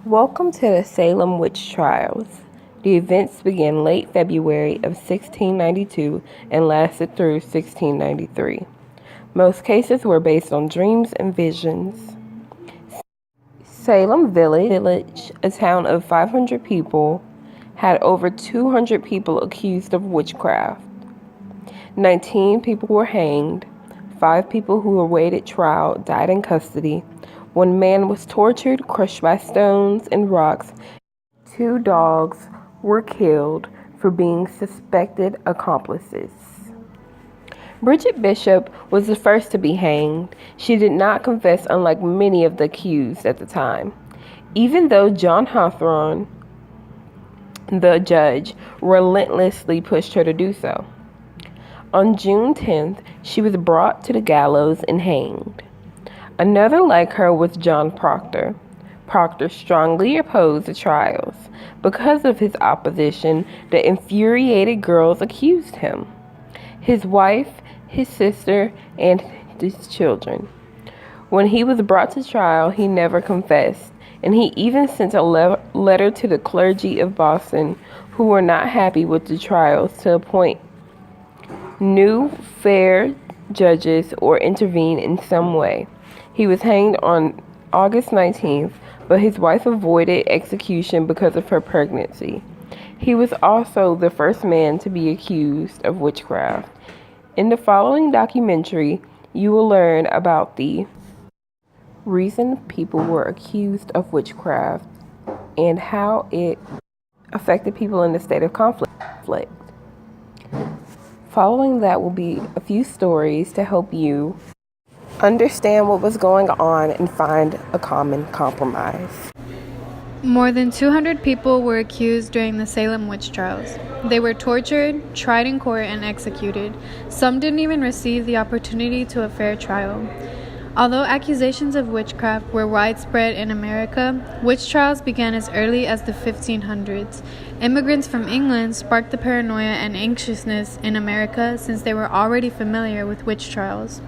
Welcome to the Salem witch trials. The events began late February of 1692 and lasted through 1693. Most cases were based on dreams and visions. Salem Village, a town of 500 people, had over 200 people accused of witchcraft. 19 people were hanged. 5 people who awaited trial died in custody. 1 man was tortured, crushed by stones and rocks. 2 dogs were killed for being suspected accomplices. Bridget Bishop was the first to be hanged. She did not confess, unlike many of the accused at the time, even though John Hawthorne, the judge, relentlessly pushed her to do so. On June 10th, she was brought to the gallows and hanged. Another like her was John Proctor. Proctor strongly opposed the trials. Because of his opposition, the infuriated girls accused him, his wife, his sister, and his children. When he was brought to trial, he never confessed, and he even sent a letter to the clergy of Boston, who were not happy with the trials, to appoint new fair judges or intervene in some way. He was hanged on August 19th, but his wife avoided execution because of her pregnancy. He was also the first man to be accused of witchcraft. In the following documentary, you will learn about the reason people were accused of witchcraft and how it affected people in a state of conflict. Following that will be a few stories to help you understand what was going on and find a common compromise. More than 200 people were accused during the Salem witch trials. They were tortured, tried in court, and executed. Some didn't even receive the opportunity to a fair trial. Although accusations of witchcraft were widespread in America, witch trials began as early as the 1500s. Immigrants from England sparked the paranoia and anxiousness in America since they were already familiar with witch trials.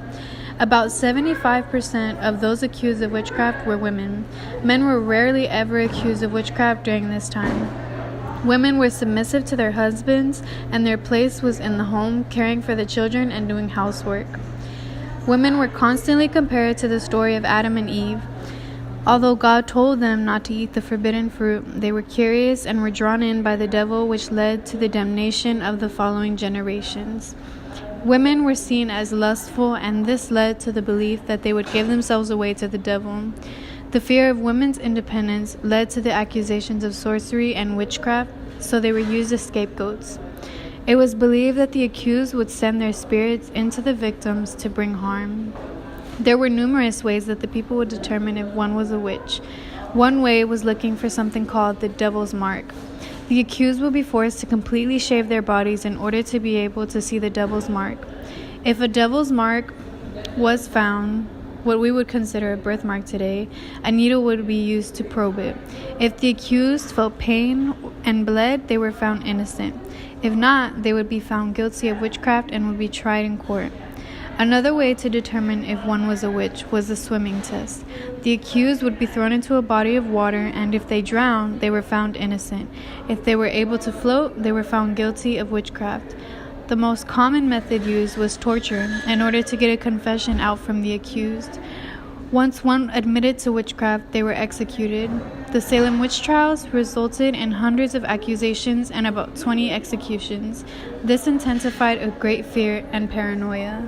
About 75% of those accused of witchcraft were women. Men were rarely ever accused of witchcraft during this time. Women were submissive to their husbands, and their place was in the home, caring for the children and doing housework. Women were constantly compared to the story of Adam and Eve. Although God told them not to eat the forbidden fruit, they were curious and were drawn in by the devil, which led to the damnation of the following generations. Women were seen as lustful, and this led to the belief that they would give themselves away to the devil. The fear of women's independence led to the accusations of sorcery and witchcraft, so they were used as scapegoats. It was believed that the accused would send their spirits into the victims to bring harm. There were numerous ways that the people would determine if one was a witch. One way was looking for something called the devil's mark. The accused would be forced to completely shave their bodies in order to be able to see the devil's mark. If a devil's mark was found, what we would consider a birthmark today, a needle would be used to probe it. If the accused felt pain and bled, they were found innocent. If not, they would be found guilty of witchcraft and would be tried in court. Another way to determine if one was a witch was the swimming test. The accused would be thrown into a body of water, and if they drowned, they were found innocent. If they were able to float, they were found guilty of witchcraft. The most common method used was torture in order to get a confession out from the accused. Once one admitted to witchcraft, they were executed. The Salem witch trials resulted in hundreds of accusations and about 20 executions. This intensified a great fear and paranoia.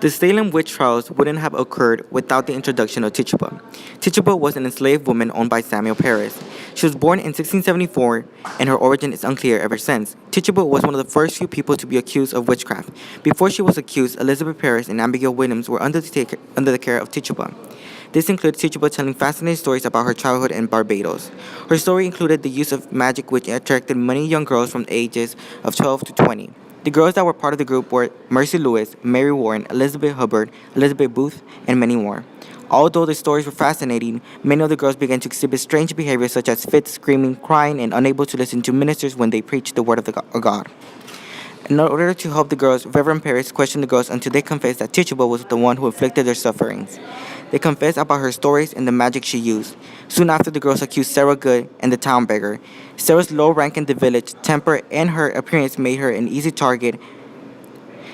The Salem witch trials wouldn't have occurred without the introduction of Tituba. Tituba was an enslaved woman owned by Samuel Parris. She was born in 1674, and her origin is unclear ever since. Tituba was one of the first few people to be accused of witchcraft. Before she was accused, Elizabeth Parris and Abigail Williams were under the care of Tituba. This includes Tituba telling fascinating stories about her childhood in Barbados. Her story included the use of magic, which attracted many young girls from the ages of 12 to 20. The girls that were part of the group were Mercy Lewis, Mary Warren, Elizabeth Hubbard, Elizabeth Booth, and many more. Although the stories were fascinating, many of the girls began to exhibit strange behaviors such as fits, screaming, crying, and unable to listen to ministers when they preached the word of God. In order to help the girls, Reverend Parris questioned the girls until they confessed that Tituba was the one who inflicted their sufferings. They confessed about her stories and the magic she used. Soon after, the girls accused Sarah Good and the town beggar. Sarah's low rank in the village, temper, and her appearance made her an easy target.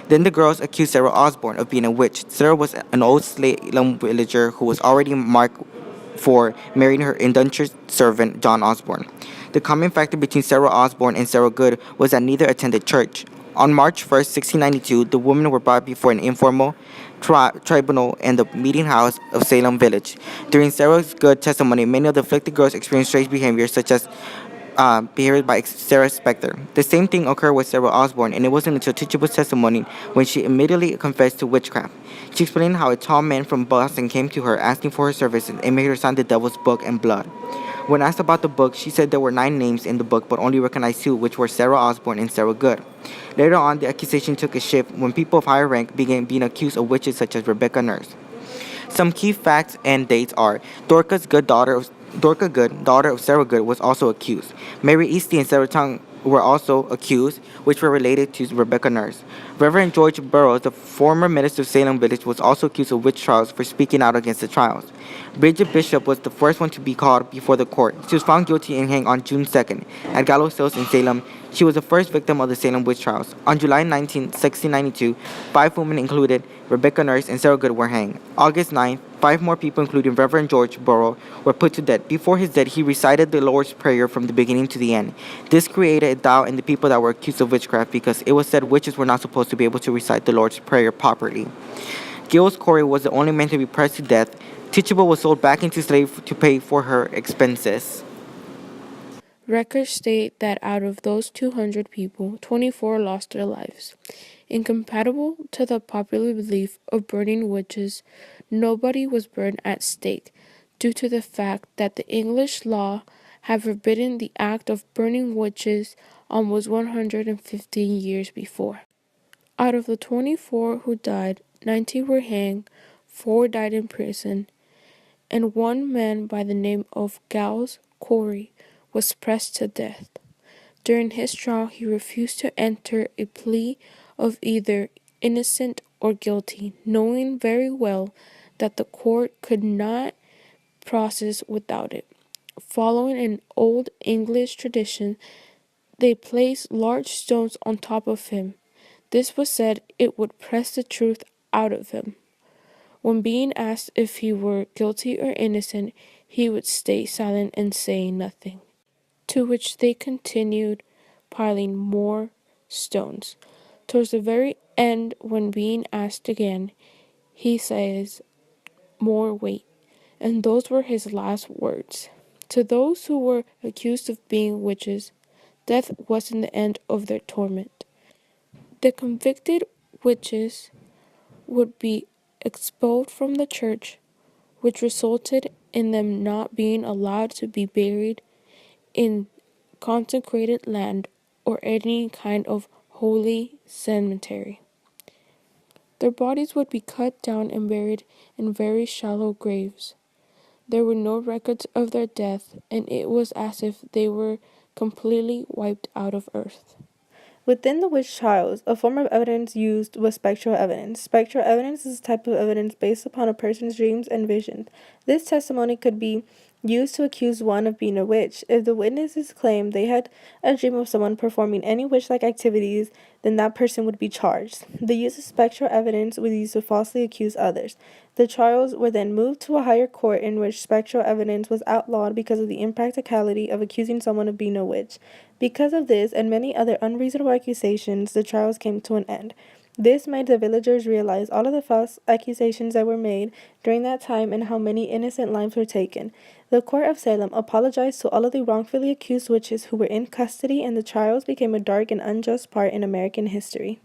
Then the girls accused Sarah Osborne of being a witch. Sarah was an old Salem villager who was already marked for marrying her indentured servant, John Osborne. The common factor between Sarah Osborne and Sarah Good was that neither attended church. On March 1st, 1692, the women were brought before an informal tribunal in the meeting house of Salem village. During Sarah's Good testimony, many of the afflicted girls experienced strange behavior, such as behavior by Sarah Spector. The same thing occurred with Sarah Osborne, and it wasn't until Teachaba's testimony when she immediately confessed to witchcraft. She explained how a tall man from Boston came to her asking for her services and made her sign the devil's book in blood. When asked about the book, she said there were 9 names in the book but only recognized 2, which were Sarah Osborne and Sarah Good. Later on, the accusation took a shift when people of higher rank began being accused of witches such as Rebecca Nurse. Some key facts and dates are Dorca Good, daughter of Sarah Good, was also accused. Mary Easty and Sarah Tongue were also accused, which were related to Rebecca Nurse. Reverend George Burroughs, the former minister of Salem Village, was also accused of witch trials for speaking out against the trials. Bridget Bishop was the first one to be called before the court. She was found guilty and hanged on June 2nd at Gallows Hills in Salem. She was the first victim of the Salem witch trials. On July 19, 1692, 5 women, included Rebecca Nurse and Sarah Good, were hanged. August 9th, 5 more people, including Reverend George Burroughs, were put to death. Before his death, he recited the Lord's Prayer from the beginning to the end. This created a doubt in the people that were accused of witchcraft because it was said witches were not supposed to be able to recite the Lord's Prayer properly. Gilles Corey was the only man to be pressed to death. Teachable was sold back into slavery to pay for her expenses. Records state that out of those 200 people, 24 lost their lives. Incompatible to the popular belief of burning witches, nobody was burned at stake due to the fact that the English law had forbidden the act of burning witches almost 115 years before. Out of the 24 who died, 19 were hanged, 4 died in prison, and one man by the name of Gilles Corey was pressed to death. During his trial, he refused to enter a plea of either innocent or guilty, knowing very well that the court could not process without it. Following an old English tradition, they placed large stones on top of him. This was said it would press the truth out of him. When being asked if he were guilty or innocent, he would stay silent and say nothing. To which they continued piling more stones. Towards the very end, when being asked again, he says, "More weight." And those were his last words. To those who were accused of being witches, death wasn't the end of their torment. The convicted witches would be expelled from the church, which resulted in them not being allowed to be buried in consecrated land or any kind of holy cemetery. Their bodies would be cut down and buried in very shallow graves. There were no records of their death, and it was as if they were completely wiped out of earth. Within the witch trials, a form of evidence used was spectral evidence. Spectral evidence is a type of evidence based upon a person's dreams and visions. This testimony could be used to accuse one of being a witch. If the witnesses claimed they had a dream of someone performing any witch-like activities, then that person would be charged. The use of spectral evidence was used to falsely accuse others. The trials were then moved to a higher court in which spectral evidence was outlawed because of the impracticality of accusing someone of being a witch. Because of this and many other unreasonable accusations, the trials came to an end. This made the villagers realize all of the false accusations that were made during that time and how many innocent lives were taken. The court of Salem apologized to all of the wrongfully accused witches who were in custody, and the trials became a dark and unjust part in American history.